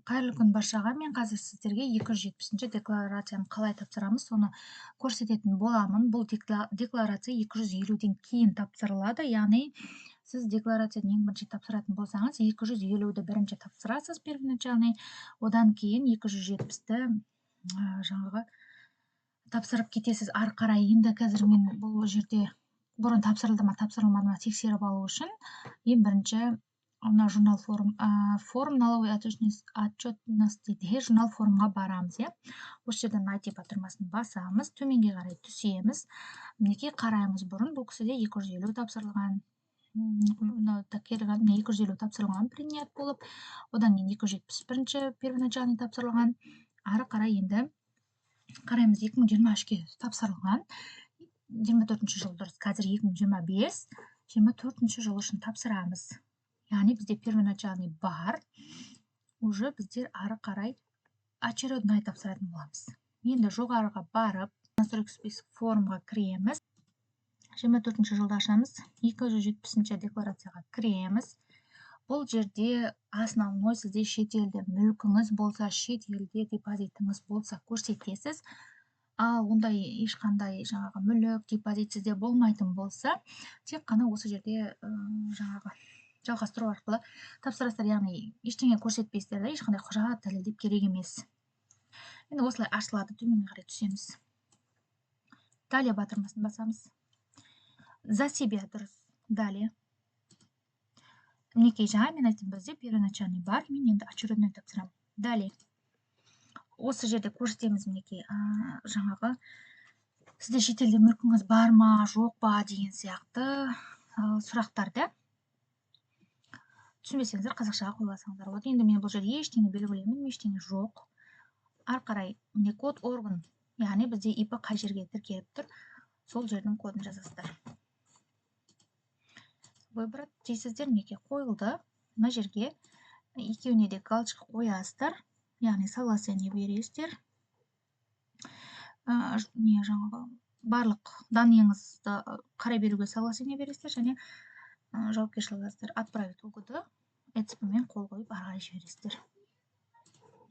Қайырлы күн баршаға. Мен қазір сіздерге 270-ші декларацияны қалай тапсырамыз, соны көрсететін боламын. Бұл декларация 250-ден кейін тапсырылады. Яғни, сіз декларацияны ең бірінші тапсыратын болсаңыз, 250-ді бірінші тапсырасыз первоначальный, одан кейін 270-ті жаңағы тапсырып кетесіз. Ары қарай енді қазір мен бұл жерде бұрын тапсырылды ма, тапсырылмады ма тексеріп алу үшін ең бірінші мына журнал форум налоговой отчетности деген журнал форумға барамыз, иә. Осы жерден найти батырмасын басамыз, төменге қарай түсеміз. Мінекей қараймыз, бұрын бұл кісіде 250 тапсырылған. 250 тапсырылған принят болып, одан кейін 271-ші первоначальный тапсырылған. Ары қарай енді қараймыз, 2023-ке тапсырылған. 24-ші жыл дұрыс, қазір 2025, 24-ші жыл үшін тапсырамыз. Яғни бізде первоначальный бар, уже біздер ары қарай очередной тапсыратын боламыз. Енді жоғарыға барып, настройки список форумға кіреміз. 24-ші жылды ашамыз, 270-ші декларацияға кіреміз. Бұл жерде основной сізде шетелде мүлкіңіз болса, шетелде депозитіңіз болса көрсетесіз. Ал ондай ешқандай жаңағы мүлік депозит сізде болмайтын болса, тек қана осы жерде жаңағы жалғастыру арқылы тапсырасыздар, яғни ештеңе көрсетпейсіздер да, ешқандай құжат дәлелдеп керек емес. Енді осылай ашылады, төменге қарай түсеміз. Далее батырмасын басамыз. За себя дұрыс. Далее. Мінекей жаңа мен айттым, бізде первоначальный бар, мен енді очередной тапсырамын. Далее. Осы жерде көрсетеміз, мінекей жаңағы сізде шетелде мүлкіңіз бар ма, жоқ па деген сияқты сұрақтарды түсінбесеңіздер қазақшаға қойыласаңыздар болады. Енді мен бұл жерде ештеңе белгілемеймін, ештеңе жоқ. Ары қарай міне код орган, яғни бізде ИП қай жерге тіркеліп тұр, сол жердің кодын жазасыздар. Выбрать дейсіздер, мінекей қойылды. Мына жерге екеуіне де галочка қоясыздар, яғни согласие бересіздер. Жаңағы барлық данныйыңызды қарай беруге согласие бересіздер және жауапкершілік аласыздар. Отправить угоду ЭЦП-мен қол қойып ары қарай жібересіздер.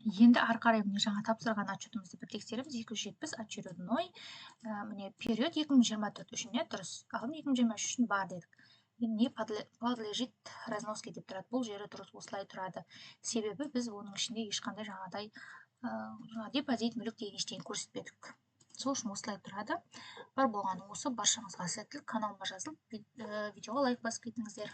Енді ары қарай міне жаңа тапсырған отчетымызды бір тексереміз. 270 очередной, міне период 2024 үшін дұрыс. Ал 2023 үшін бар дедік. Не подлежит разноске деп тұрады. Бұл жері дұрыс осылай тұрады. Себебі біз оның ішінде ешқандай жаңадай депозит, мүлік деген ештеңе көрсетпедік. Сол үшін осылай тұрады. Бар болғаны осы, баршаңызға сәттілік. Каналыма жазылып, видеоға лайк басып кетіңіздер.